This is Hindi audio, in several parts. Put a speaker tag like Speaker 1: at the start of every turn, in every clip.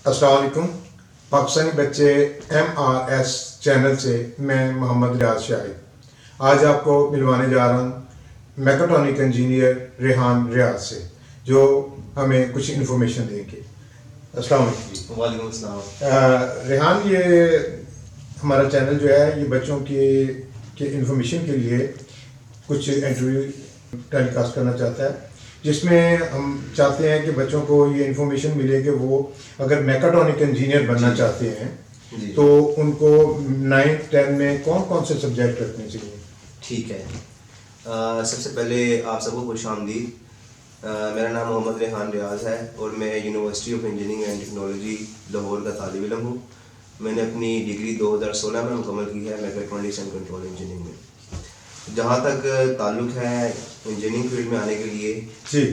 Speaker 1: अस्सलाम वालेकुम। पाकिस्तानी बच्चे MRS चैनल से मैं मोहम्मद रियाज शाहिद आज आपको मिलवाने जा रहा हूँ मैकेट्रॉनिक इंजीनियर रेहान रियाज से, जो हमें कुछ इन्फॉर्मेशन देंगे। अस्सलाम वालेकुम जी।
Speaker 2: वालेकुम अस्सलाम।
Speaker 1: रेहान, ये हमारा चैनल जो है ये बच्चों के इन्फॉर्मेशन के लिए कुछ इंटरव्यू टेलीकास्ट करना चाहता है, जिसमें हम चाहते हैं कि बच्चों को ये इन्फॉर्मेशन मिले कि वो अगर मैकेट्रॉनिक इंजीनियर बनना चाहते हैं तो उनको 9th-10 में कौन कौन से सब्जेक्ट रखने चाहिए।
Speaker 2: ठीक है। सबसे पहले आप सबको खुश आमदीद। मेरा नाम मोहम्मद रेहान रियाज है और मैं university of engineering and technology Lahore का तालिब इल्म हूँ। मैंने अपनी डिग्री 2016 में मुकम्मल की है मैकेट्रॉनिक्स एंड कंट्रोल इंजीनियरिंग में। जहाँ तक ताल्लुक है इंजीनियरिंग फील्ड में आने के लिए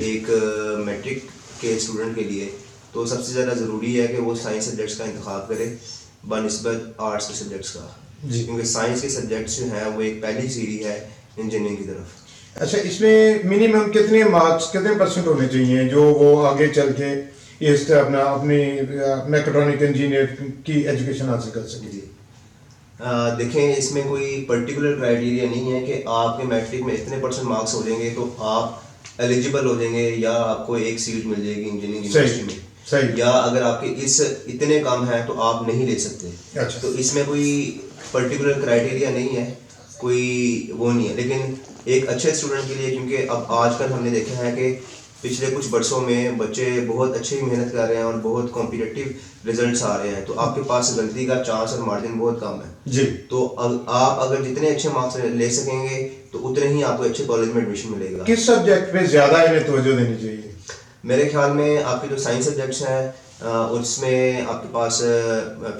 Speaker 2: एक मैट्रिक के स्टूडेंट के लिए, तो सबसे ज़्यादा ज़रूरी है कि वो साइंस सब्जेक्ट्स का इंतखाब करे बनिस्बत आर्ट्स के सब्जेक्ट्स का, क्योंकि साइंस के सब्जेक्ट्स जो हैं वो एक पहली सीढ़ी है इंजीनियरिंग की तरफ।
Speaker 1: अच्छा, इसमें मिनिमम कितने मार्क्स, कितने परसेंट होने चाहिए जो वो आगे चल के इस अपनी मैकेट्रॉनिक इंजीनियर की एजुकेशन हासिल कर सके।
Speaker 2: जी, देखें, इसमें कोई पर्टिकुलर क्राइटेरिया नहीं है कि आपके मैट्रिक में इतने परसेंट मार्क्स हो जाएंगे तो आप एलिजिबल हो जाएंगे या आपको एक सीट मिल जाएगी इंजीनियरिंग यूनिवर्सिटी में।
Speaker 1: सही।
Speaker 2: या अगर आपके इस इतने कम हैं तो आप नहीं ले सकते।
Speaker 1: अच्छा।
Speaker 2: तो इसमें कोई पर्टिकुलर क्राइटेरिया नहीं है, कोई वो नहीं है। लेकिन एक अच्छे स्टूडेंट के लिए, क्योंकि अब आजकल हमने देखा है कि पिछले कुछ बरसों में बच्चे बहुत अच्छी मेहनत कर रहे हैं और बहुत कॉम्पिटिटिव रिजल्ट्स आ रहे हैं, तो आपके पास गलती का चांस और मार्जिन बहुत कम है
Speaker 1: जी।
Speaker 2: तो आप अगर जितने अच्छे मार्क्स ले सकेंगे तो उतने ही आपको अच्छे कॉलेज में एडमिशन मिलेगा।
Speaker 1: किस सब्जेक्ट पे ज़्यादा इन्हें तवज्जो देनी चाहिए?
Speaker 2: मेरे ख्याल में आपके जो साइंस सब्जेक्ट्स हैं उसमें आपके पास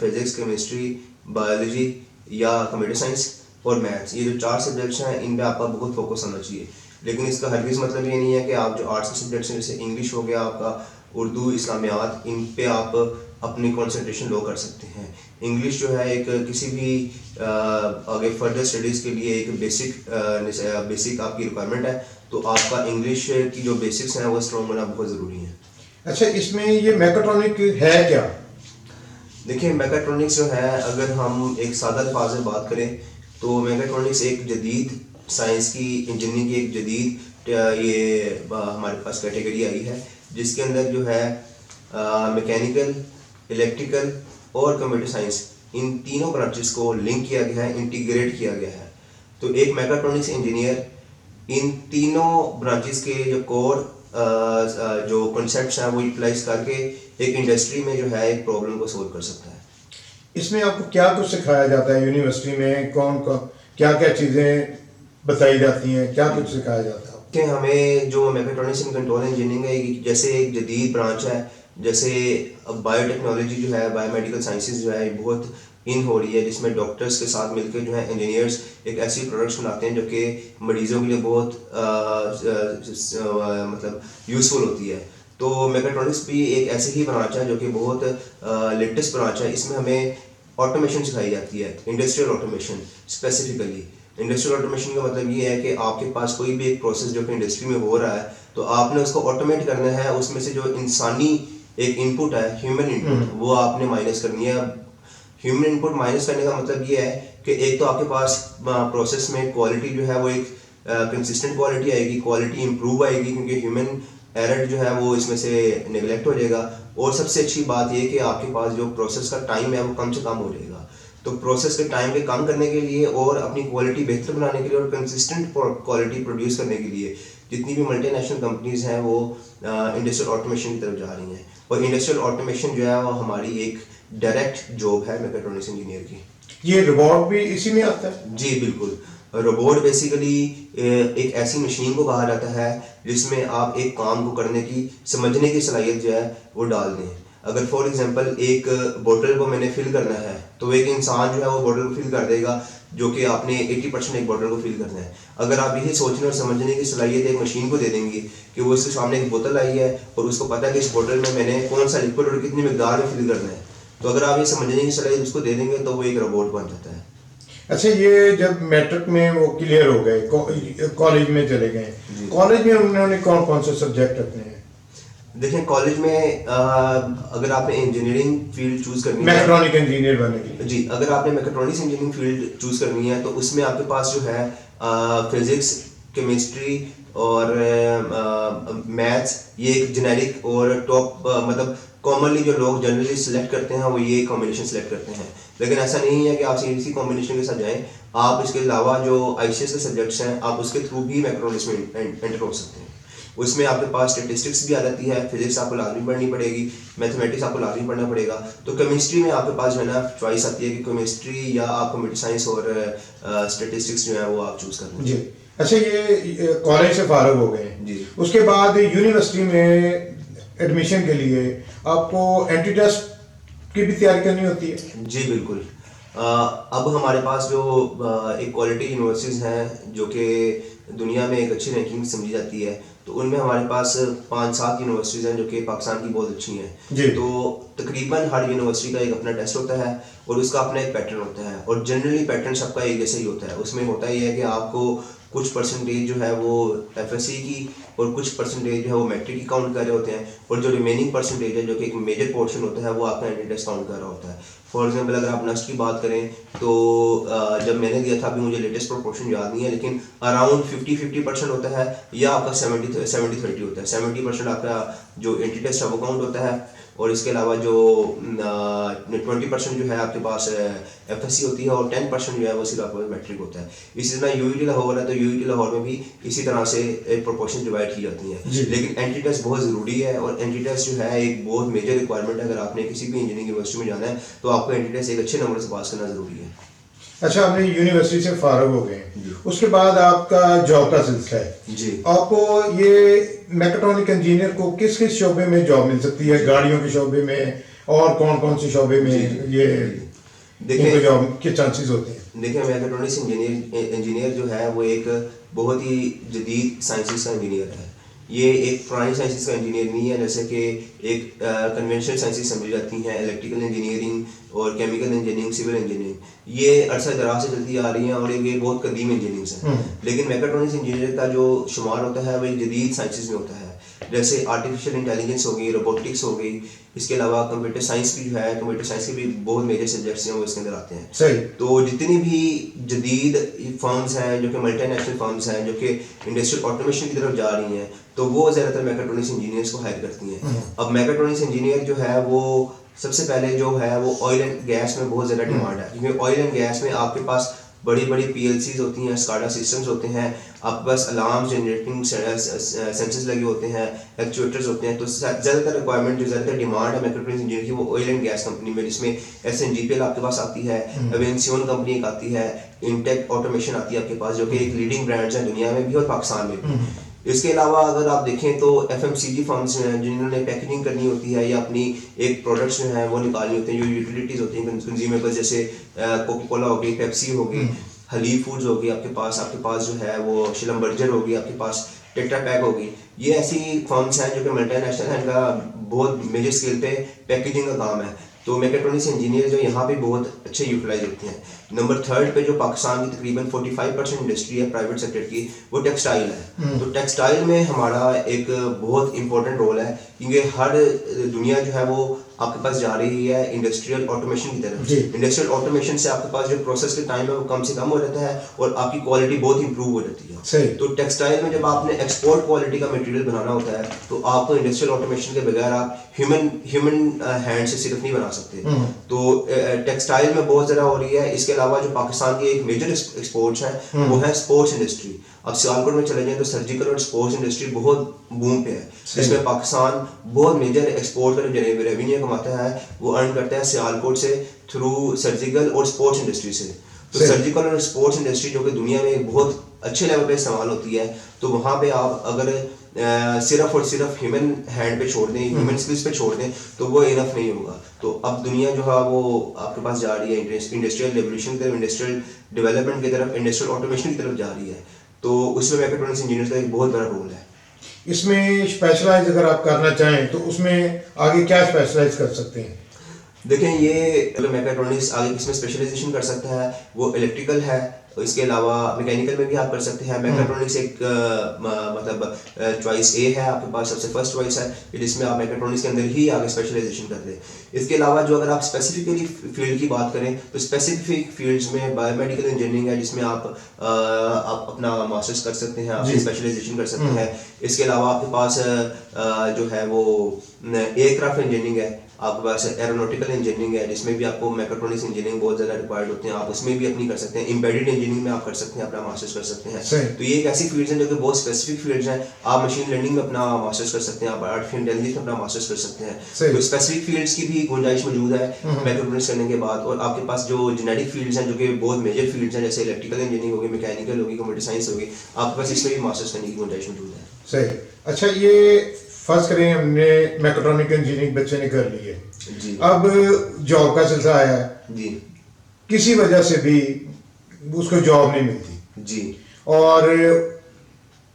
Speaker 2: फिजिक्स, केमिस्ट्री, बायोलॉजी या कंप्यूटर साइंस और मैथ्स, ये जो 4 सब्जेक्ट्स हैं इन पे आपका बहुत फोकस होना चाहिए। लेकिन इसका हरगिज़ मतलब ये नहीं है कि आप जो आर्ट्स के सब्जेक्ट्स हैं जैसे इंग्लिश हो गया आपका, उर्दू, इस्लामियात, इन पे आप अपनी कंसंट्रेशन लो कर सकते हैं। इंग्लिश जो है एक किसी भी आगे फर्दर स्टडीज़ के लिए एक बेसिक आपकी रिक्वायरमेंट है, तो आपका इंग्लिश की जो बेसिक्स हैं वो स्ट्रॉन्ग होना बहुत ज़रूरी है।
Speaker 1: अच्छा, इसमें ये मैकेट्रॉनिक है क्या?
Speaker 2: देखिए, मैकेट्रॉनिक्स जो है, अगर हम एक सादा अल्फाज में बात करें तो मैकेट्रॉनिक्स एक जदीद साइंस की, इंजीनियरिंग की एक जदीद हमारे पास कैटेगरी आई है, जिसके अंदर जो है मैकेनिकल, इलेक्ट्रिकल और कंप्यूटर साइंस, इन तीनों ब्रांचेस को लिंक किया गया है, इंटीग्रेट किया गया है। तो एक मैकेट्रॉनिक्स इंजीनियर इन तीनों ब्रांचेस के जो कोर जो कॉन्सेप्ट्स हैं वो यूटिलाइज करके एक इंडस्ट्री में जो है एक प्रॉब्लम को सोल्व कर सकता है।
Speaker 1: इसमें आपको क्या कुछ सिखाया जाता है यूनिवर्सिटी में? कौन कौन क्या क्या चीज़ें बताई जाती हैं, क्या कुछ सिखाया जाता है?
Speaker 2: कि हमें जो मैकेट्रॉनिक्स एंड कंट्रोल इंजीनियरिंग है, जैसे एक जदीद ब्रांच है, जैसे अब बायोटेक्नोलॉजी जो है, बायोमेडिकल साइंसेज जो है बहुत इन हो रही है, जिसमें डॉक्टर्स के साथ मिलकर जो है इंजीनियर्स एक ऐसी प्रोडक्ट्स बनाते हैं जो कि मरीज़ों के लिए बहुत मतलब यूज़फुल होती है। तो मैकेट्रॉनिक्स भी एक ऐसी ही ब्रांच है जो कि बहुत लेटेस्ट ब्रांच है। इसमें हमें ऑटोमेशन सिखाई जाती है, industrial automation. Specifically industrial automation का मतलब ये है कि आपके पास कोई भी एक प्रोसेस जो कि इंडस्ट्री में हो रहा है, तो आपने उसको ऑटोमेट करना है। उसमें से जो इंसानी एक इनपुट है, ह्यूमन इनपुट, वो आपने माइनस करनी है। ह्यूमन इनपुट माइनस करने का मतलब ये है कि एक तो आपके पास प्रोसेस में क्वालिटी जो है वो एक कंसिस्टेंट क्वालिटी आएगी, क्वालिटी इंप्रूव आएगी, क्योंकि ह्यूमन एरर जो है वो इसमें से नेगलेक्ट हो जाएगा। और सबसे अच्छी बात ये कि आपके पास जो प्रोसेस का टाइम है वो कम से कम हो जाएगा। तो प्रोसेस के टाइम के कम करने के लिए और अपनी क्वालिटी बेहतर बनाने के लिए और कंसिस्टेंट क्वालिटी प्रोड्यूस करने के लिए जितनी भी मल्टीनेशनल कंपनीज हैं वो इंडस्ट्रियल ऑटोमेशन की तरफ जा रही हैं। और इंडस्ट्रियल ऑटोमेशन जो है वो हमारी एक डायरेक्ट जॉब है मैकेट्रॉनिक्स इंजीनियर की।
Speaker 1: ये रोबोट भी इसी में आता है?
Speaker 2: जी बिल्कुल। रोबोट बेसिकली एक ऐसी मशीन को कहा जाता है जिसमें आप एक काम को करने की, समझने की सलाहियत जो है वो डाल दें। अगर फॉर एग्जांपल एक बोतल को मैंने फिल करना है तो एक इंसान जो है वो बोतल को फिल कर देगा, जो कि आपने 80% एक बोतल को फिल करना है। अगर आप यही सोचने और समझने की सलाहियत एक मशीन को दे देंगे कि वो उसके सामने एक बोतल आई है और उसको पता है कि इस बोतल में मैंने कौन सा लिक्विड और कितनी मिकदार में फिल करना है, तो अगर आप ये समझने की सलाहियत उसको दे देंगे तो वो एक रोबोट बन जाता है।
Speaker 1: अच्छा, ये जब मैट्रिक में वो क्लियर हो गए, कॉलेज में चले गए, कॉलेज में उन्होंने कौन कौन से सब्जेक्ट रखने हैं?
Speaker 2: देखें कॉलेज में अगर आपने इंजीनियरिंग फील्ड चूज़ करनी है,
Speaker 1: मैकेट्रॉनिक इंजीनियर बनने के लिए।
Speaker 2: जी, अगर आपने मैकेट्रॉनिक्स इंजीनियरिंग फील्ड चूज़ करनी है तो उसमें आपके पास जो है फिज़िक्स, केमिस्ट्री और मैथ्स, ये एक जेनेरिक और टॉप मतलब कॉमनली जो लोग जनरली सिलेक्ट करते हैं वो ये कॉम्बिनेशन सिलेक्ट करते हैं। लेकिन ऐसा नहीं है कि आप इसी कॉम्बिनेशन के साथ जाएं, आप इसके अलावा जो आईसीएस के सब्जेक्ट्स हैं आप उसके थ्रू भी मैकेट्रॉनिक्स में एंटर हो सकते हैं। उसमें आपके पास स्टेटिस्टिक्स भी आ जाती है, फिजिक्स आपको लाजमी पढ़नी पड़ेगी, मैथमेटिक्स आपको लाजमी पढ़ना पड़ेगा। तो केमिस्ट्री में आपके पास जो है ना चॉइस आती है कि केमिस्ट्री या आप कंप्यूटर साइंस और स्टेटिस्टिक्स जो है वो आप चूज़ कर लें।
Speaker 1: जी। अच्छा, ये कॉलेज से फारग हो गए हैं,
Speaker 2: जी।
Speaker 1: उसके बाद यूनिवर्सिटी में एडमिशन के लिए आपको एंट्री टेस्ट की भी तैयारी करनी होती है?
Speaker 2: जी बिल्कुल। अब हमारे पास जो एक क्वालिटी यूनिवर्सिटीज़ हैं जो कि दुनिया में एक अच्छी रैंकिंग समझी जाती है, तो उनमें हमारे पास 5-7 यूनिवर्सिटीज़ हैं जो कि पाकिस्तान की बहुत अच्छी हैं।
Speaker 1: जी।
Speaker 2: तो तकरीबन हर यूनिवर्सिटी का एक अपना टेस्ट होता है और उसका अपना एक पैटर्न होता है, और जनरली पैटर्न सबका एक जैसा ही होता है। उसमें होता ही है कि आपको कुछ परसेंटेज जो है वो एफएससी की और कुछ परसेंटेज जो है वो मैट्रिक की काउंट कर रहे होते हैं, और जो रिमेनिंग परसेंटेज है जो कि एक मेजर पोर्शन होता है वो आपका एंट्री टेस्ट काउंट कर रहा होता है। फॉर एग्जांपल अगर आप नस्ट की बात करें तो जब मैंने दिया था, अभी मुझे लेटेस्ट प्रोपोर्शन याद नहीं है, लेकिन अराउंड 50-50% होता है, या आपका 70-30 होता है। 70% आपका जो एंट्री टेस्ट है वो काउंट होता है, और इसके अलावा जो 20% जो है आपके पास एफएससी होती है, और 10% जो है वो सिर्फ आपका मैट्रिक होता है। इसी तरह यूईटी लाहौर है, तो यूईटी लाहौर में भी इसी तरह से प्रोपोर्शन डिवाइड की जाती है। लेकिन एंट्री टेस्ट बहुत ज़रूरी है, और एंट्री टेस्ट जो है एक बहुत मेजर रिक्वायरमेंट है। अगर आपने किसी भी इंजीनियरिंग यूनिवर्सिटी में जाना है तो आपको एंट्री टेस्ट एक अच्छे नंबर से पास करना ज़रूरी है।
Speaker 1: अच्छा, आपने यूनिवर्सिटी से फारग हो गए हैं,
Speaker 2: जी।
Speaker 1: उसके बाद आपका जॉब का सिलसिला है।
Speaker 2: जी।
Speaker 1: आपको ये मैकेट्रॉनिक इंजीनियर को किस किस शोबे में जॉब मिल सकती है? गाड़ियों के शोबे में और कौन कौन से शोबे में ये इनको जॉब के चांसेस होते हैं?
Speaker 2: देखिए, मैकेट्रॉनिक्स इंजीनियर जो है वो एक बहुत ही जदीद साइंसेस का इंजीनियर है। ये एक पुरानी साइंसेस का इंजीनियर नहीं है, जैसे कि एक कन्वेंशनल साइंसेस समझी जाती हैं, इलेक्ट्रिकल इंजीनियरिंग और केमिकल इंजीनियरिंग, सिविल इंजीनियरिंग। ये अरसा दराज से चलती आ रही हैं और ये बहुत कदीम इंजीनियरिंग्स हैं। लेकिन मैकेट्रॉनिक्स इंजीनियर का जो शुमार होता है वो एक जदीद साइंसेस में होता है, जैसे आर्टिफिशियल इंटेलिजेंस हो गई, रोबोटिक्स हो गई। इसके अलावा कंप्यूटर साइंस भी जो है, कंप्यूटर साइंस के भी बहुत मेजर सब्जेक्ट्स हैं वो इसके अंदर आते हैं।
Speaker 1: सही।
Speaker 2: तो जितनी भी जदीद फर्म्स हैं जो कि मल्टीनेशनल फर्म्स हैं जो कि इंडस्ट्रियल ऑटोमेशन की तरफ जा रही हैं, तो वो ज़्यादातर मैकेट्रॉनिक्स इंजीनियर्स को हायर करती हैं। अब मैकेट्रॉनिक्स इंजीनियर जो है वो सबसे पहले जो है वो ऑयल एंड गैस में बहुत ज़्यादा डिमांड है, क्योंकि ऑयल एंड गैस में आपके पास बड़ी बड़ी पीएलसीज होती हैं, स्काडा सिस्टम्स होते हैं, आपके पास अलार्म जनरेटिंग सेंसर्स लगे होते हैं, एक्चुएटर्स होते हैं। तो ज़्यादातर रिक्वायरमेंट जो ज़्यादातर डिमांड है मैकेट्रॉनिक्स इंजीनियर की वो ऑयल एंड गैस कंपनी में, जिसमें एसएनजीपीएल आपके पास आती है, एवेंसियन कंपनी एक आती है, इंटेक ऑटोमेशन आती है आपके पास, जो कि एक लीडिंग ब्रांड्स हैं दुनिया में भी और पाकिस्तान में भी। इसके अलावा अगर आप देखें तो एफएमसीजी फर्म्स हैं जिन्होंने पैकेजिंग करनी होती है या अपनी एक प्रोडक्ट्स जो हैं वो निकालनी होती हैं, जो यूटिलिटीज़ होती हैं कंज्यूमेबल, जैसे कोका कोला हो गई, पेप्सी हो गई, हलीब फूड्स हो गई, आपके पास जो है वो शिलम बर्जर हो गई, आपके पास टेट्रा पैक हो गई। ये ऐसी फर्म्स हैं जो कि मल्टीनेशनल हैं, इनका बहुत मेजर स्केल पे पैकेजिंग का काम है। तो मैकेट्रॉनिक्स इंजीनियर जो यहाँ पे बहुत अच्छे यूटिलाइज होते हैं। नंबर 3 पे जो पाकिस्तान की तकरीबन 45% इंडस्ट्री है प्राइवेट सेक्टर की, वो टेक्सटाइल है। तो टेक्सटाइल में हमारा एक बहुत इंपॉर्टेंट रोल है, क्योंकि हर दुनिया जो है वो आपके पास जा रही है इंडस्ट्रियल ऑटोमेशन की तरफ। इंडस्ट्रियल ऑटोमेशन से आपके पास जो प्रोसेस के टाइम है वो कम से कम हो जाता है और आपकी क्वालिटी बहुत इंप्रूव हो जाती है। तो टेक्सटाइल में जब आपने एक्सपोर्ट क्वालिटी का मटेरियल बनाना होता है तो आपको इंडस्ट्रियल ऑटोमेशन के बगैर आप ह्यूमन हैंड से सिर्फ नहीं बना सकते। तो टेक्सटाइल में बहुत ज़्यादा हो रही है। इसके अलावा जो पाकिस्तान की एक मेजर एक्सपोर्ट्स है वो है स्पोर्ट्स इंडस्ट्री। अब सियालकोट में चले जाएं तो सर्जिकल और स्पोर्ट्स इंडस्ट्री बहुत बूम पे है, जिसमें पाकिस्तान बहुत मेजर एक्सपोर्ट का जो रेवेन्यू कमाता है वो अर्न करता है सियालकोट से थ्रू सर्जिकल और स्पोर्ट्स इंडस्ट्री से। तो सर्जिकल और स्पोर्ट्स इंडस्ट्री जो कि दुनिया में बहुत अच्छे लेवल पे इस्तेमाल होती है, तो वहाँ पे आप अगर सिर्फ और सिर्फ ह्यूमन हैंड पे छोड़ दें, ह्यूमन स्किल्स पे छोड़ दें, तो वो इनफ नहीं होगा। तो अब दुनिया जो है वो आपके पास जा रही है इंडस्ट्रियल रेवोल्यूशन की तरफ, इंडस्ट्रियल डेवलपमेंट की तरफ, इंडस्ट्रियल ऑटोमेशन की तरफ जा रही है। तो उसमें मैकेट्रॉनिक्स इंजीनियर का एक बहुत बड़ा रोल है।
Speaker 1: इसमें स्पेशलाइज अगर आप करना चाहें तो उसमें आगे क्या स्पेशलाइज कर सकते हैं?
Speaker 2: देखें, ये अगर मैकेट्रॉनिक्स आगे किसमें स्पेशलाइजेशन कर सकता है, वो इलेक्ट्रिकल है, इसके अलावा मैकेनिकल में भी आप कर सकते हैं। मैकेट्रॉनिक्स एक मतलब चॉइस ए है आपके पास, सबसे फर्स्ट चॉइस है जिसमें आप मैकेट्रॉनिक्स के अंदर ही आगे स्पेशलाइजेशन करते हैं। इसके अलावा जो अगर आप स्पेसिफिकली फील्ड की बात करें तो स्पेसिफिक फील्ड्स में बायोमेडिकल इंजीनियरिंग है जिसमें आप अपना मास्टर्स कर सकते हैं, अपनी स्पेशलाइजेशन कर सकते हैं। इसके अलावा आपके पास जो है वो एयरक्राफ्ट इंजीनियरिंग है, आपके पास एरोनॉटिकल इंजीनियरिंग है जिसमें भी आपको मैकेट्रॉनिक्स इंजीनियरिंग बहुत ज़्यादा रिक्वायर्ड होते हैं, आप उसमें भी अपनी कर सकते हैं। एम्बेडेड इंजीनियरिंग में आप कर सकते हैं, अपना मास्टर्स कर सकते हैं। तो ये एक ऐसी फील्ड्स हैं जो कि बहुत स्पेसिफिक फील्ड्स हैं। आप मशीन लर्निंग में अपना मास्टर्स कर सकते हैं, आप आर्टिफिशियल इंटेलिजेंस में अपना मास्टर्स कर सकते हैं। तो स्पेसिफिक फील्ड्स की भी गुंजाइश मौजूद है मैकेट्रॉनिक्स करने के बाद। और आपके पास जो जेनेटिक फील्ड्स हैं जो कि बहुत मेजर फील्ड्स हैं, जैसे इलेक्ट्रिकल इंजीनियरिंग होगी, मैकेनिकल होगी, कंप्यूटर साइंस होगी, आपके पास इसमें भी मास्टर्स करने की गुंजाइश मौजूद है।
Speaker 1: सही। अच्छा, ये फर्स्ट करें हमने मैकेट्रॉनिक इंजीनियरिंग बच्चे ने कर ली है
Speaker 2: जी,
Speaker 1: अब जॉब का सिलसिला आया है
Speaker 2: जी
Speaker 1: किसी वजह से भी उसको जॉब नहीं मिलती
Speaker 2: जी,
Speaker 1: और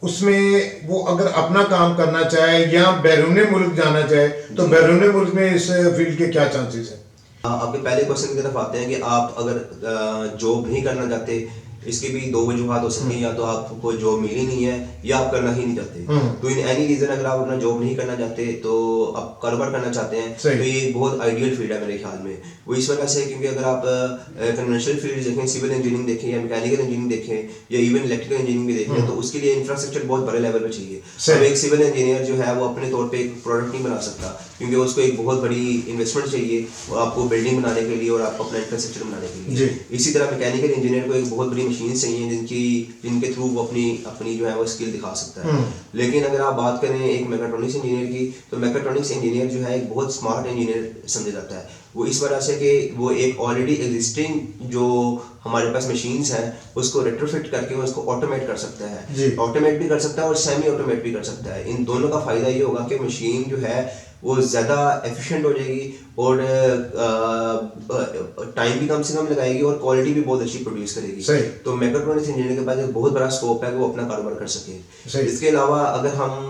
Speaker 1: उसमें वो अगर अपना काम करना चाहे या बैरून मुल्क जाना चाहे तो बैरून मुल्क में इस फील्ड के क्या चांसेस हैं?
Speaker 2: आपके पहले क्वेश्चन की तरफ आते हैं कि आप अगर जॉब नहीं करना चाहते, इसकी भी दो वजूहत हो सकती हैं, या तो आपको जॉब मिली नहीं है या आप करना ही नहीं चाहते। तो इन एनी रीजन अगर आप अपना जॉब नहीं करना चाहते तो आप कारोबार करना चाहते हैं तो ये एक बहुत आइडियल फील्ड है मेरे ख्याल में। वो इस वजह से क्योंकि अगर आप कन्वेंशनल फील्ड देखें, सिविल इंजीनियरिंग देखें या मैकेनिकल इंजीनियरिंग देखें या इवन इलेक्ट्रिकल इंजीनियरिंग भी देखें, तो उसके लिए इंफ्रास्ट्रक्चर बहुत बड़े लेवल पर चाहिए। अब एक सिविल इंजीनियर जो है वो अपने तौर पर एक प्रोडक्ट नहीं बना सकता क्योंकि उसको एक बहुत बड़ी इन्वेस्टमेंट चाहिए आपको बिल्डिंग बनाने के लिए और आपको अपना इंफ्रास्ट्रक्चर बनाने के लिए। इसी तरह मैकेनिकल इंजीनियर को एक बहुत बड़ी मशीन चाहिए जिनके थ्रू वो अपनी जो है वो स्किल दिखा सकता है। लेकिन अगर आप बात करें एक मैकेट्रॉनिक्स इंजीनियर की, तो मैकेट्रॉनिक्स इंजीनियर जो है एक बहुत स्मार्ट इंजीनियर समझा जाता है। वो इस वजह से कि वो एक ऑलरेडी एग्जिस्टिंग जो हमारे पास मशीन्स हैं उसको रेट्रोफिट करके उसको ऑटोमेट कर सकता है, ऑटोमेट भी कर सकता है और सेमी ऑटोमेट भी कर सकता है। इन दोनों का फायदा ये होगा कि मशीन जो है वो ज़्यादा एफिशिएंट हो जाएगी और टाइम भी कम से कम लगाएगी और क्वालिटी भी बहुत अच्छी प्रोड्यूस करेगी। तो मैकेट्रॉनिक्स इंजीनियर के पास एक बहुत बड़ा स्कोप है कि वो अपना कारोबार कर सके। इसके अलावा अगर हम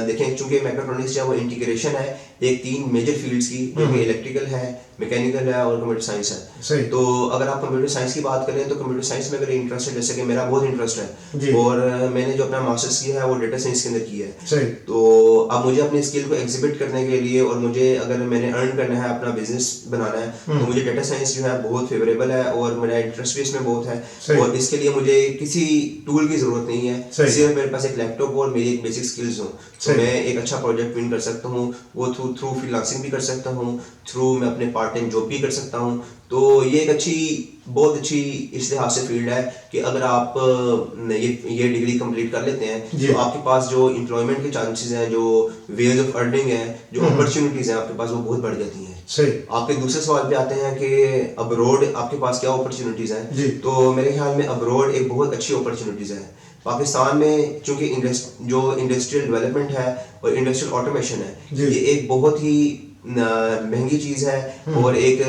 Speaker 2: देखें, चूंकि मैकेट्रॉनिक्स जो है वो इंटीग्रेशन है एक तीन मेजर फील्ड्स की, जो कि इलेक्ट्रिकल है, मैकेनिकल है और कंप्यूटर साइंस है। तो अगर आप कंप्यूटर साइंस की बात करें तो कंप्यूटर साइंस में अगर इंटरेस्ट है, जैसे कि मेरा बहुत इंटरेस्ट है और मैंने जो अपना मास्टर्स किया है वो डेटा साइंस के अंदर किया है, तो अब मुझे अपनी स्किल को एग्जिबिट करने के लिए और मुझे अगर मैंने अर्न करना है, अपना बिजनेस बनाना है, तो मुझे डेटा साइंस जो है बहुत फेवरेबल है और मेरा इंटरेस्ट भी इसमें बहुत है। और इसके लिए मुझे किसी टूल की जरूरत नहीं है, सिर्फ मेरे पास एक लैपटॉप और मेरी एक बेसिक स्किल्स हो तो मैं एक अच्छा प्रोजेक्ट विन कर सकता हूँ। वो थ्रू फ्रीलांसिंग भी कर सकता हूँ, थ्रू मैं अपने पार्ट टाइम जॉब भी कर सकता हूँ। तो ये एक बहुत अच्छी इस लिहाज से फील्ड है कि अगर आप ये डिग्री कंप्लीट कर लेते हैं तो आपके पास जो एम्प्लॉयमेंट के चांसेस हैं, जो वेज ऑफ अर्निंग है, जो अपॉर्चुनिटीज हैं आपके पास, वो बहुत बढ़ जाती हैं। आपके दूसरे सवाल पे आते हैं कि अब्रॉड आपके पास क्या अपॉर्चुनिटीज हैं, तो मेरे ख्याल में अब्रॉड एक बहुत अच्छी अपॉर्चुनिटीज है। पाकिस्तान में चूंकि जो इंडस्ट्रियल डेवलपमेंट है और इंडस्ट्रियल ऑटोमेशन है, ये एक बहुत ही महंगी चीज़ है और एक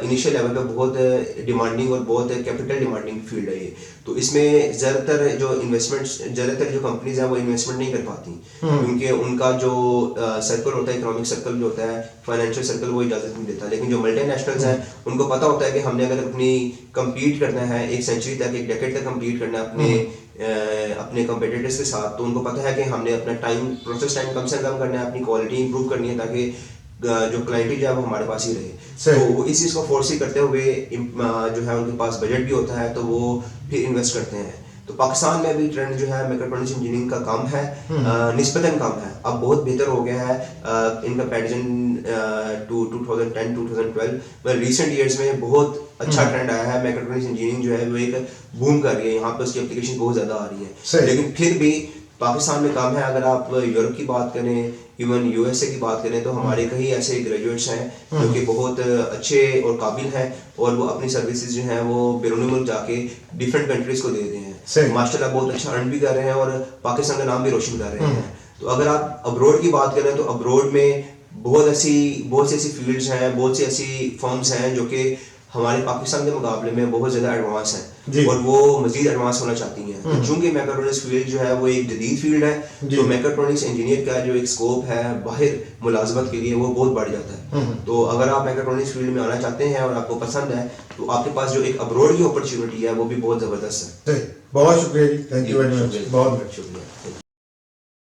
Speaker 2: इनिशियल लेवल पे बहुत डिमांडिंग और बहुत कैपिटल डिमांडिंग फील्ड है ये। तो इसमें ज़्यादातर जो कंपनीज हैं वो इन्वेस्टमेंट नहीं कर पाती क्योंकि उनका जो सर्कल होता है, इकोनॉमिक सर्कल जो होता है, फाइनेंशियल सर्कल, वो इजाज़त नहीं देता। लेकिन जो मल्टीनेशनल्स हैं उनको पता होता है कि हमने अगर अपनी कम्पीट करना है एक सेंचुरी तक, एक डेकेड तक कम्पीट करना है अपने कंपेटिटर्स के साथ, तो उनको पता है कि हमने अपना प्रोसेस टाइम कम से कम करना है, अपनी क्वालिटी इंप्रूव करनी है ताकि जो क्लाइंट है वो हमारे पास ही रहे। तो वो इस चीज़ को फोर्स करते हुए जो है उनके पास बजट भी होता है तो वो फिर इन्वेस्ट करते हैं। तो पाकिस्तान में अभी ट्रेंड जो है मैकेट्रॉनिक्स इंजीनियरिंग का कम है, निस्बतन कम है, अब बहुत बेहतर हो गया है इन कंपैरिजन टू 2010-2012 में। रिसेंट ईयर्स में बहुत अच्छा ट्रेंड आया है, मैकेट्रॉनिक्स इंजीनियरिंग जो है वो एक बूम कर रही है, यहाँ पे उसकी एप्लीकेशन बहुत ज़्यादा आ रही है। लेकिन फिर भी पाकिस्तान में कम है। अगर आप यूरोप की बात करें, इवन यूएसए की बात करें, तो हमारे कई ऐसे ग्रेजुएट्स हैं जो कि बहुत अच्छे और काबिल हैं और वो अपनी सर्विसेज जो हैं वो बैरून मुल्क जाके डिफरेंट कंट्रीज को दे रहे हैं, माशाल्लाह बहुत अच्छा अर्न भी कर रहे हैं और पाकिस्तान का नाम भी रोशन कर रहे हैं। तो अगर आप अब्रॉड की बात करें तो अब्रॉड में बहुत सी ऐसी फील्ड्स हैं, बहुत सी ऐसी फर्म्स हैं जो कि हमारे पाकिस्तान के मुकाबले में बहुत ज़्यादा एडवांस
Speaker 1: जी।
Speaker 2: हैं और वो मज़ीद एडवांस होना चाहती हैं। तो चूँकि मैकाट्रॉनिक्स फील्ड जो है वो एक जदीद फील्ड है,
Speaker 1: जी।
Speaker 2: तो मैकाट्रॉनिक्स इंजीनियर का जो एक स्कोप है बाहर मुलाजमत के लिए वो बहुत बढ़ जाता है। तो अगर आप मैकाट्रॉनिक्स फील्ड में आना चाहते हैं और आपको पसंद है तो आपके पास जो एक अब्रोड की अपॉर्चुनिटी है वो भी बहुत ज़बरदस्त है।
Speaker 1: सही, बहुत शुक्रिया जी, थैंक यू वेरी मच,
Speaker 2: शुक्रिया,
Speaker 1: बहुत
Speaker 2: शुक्रिया।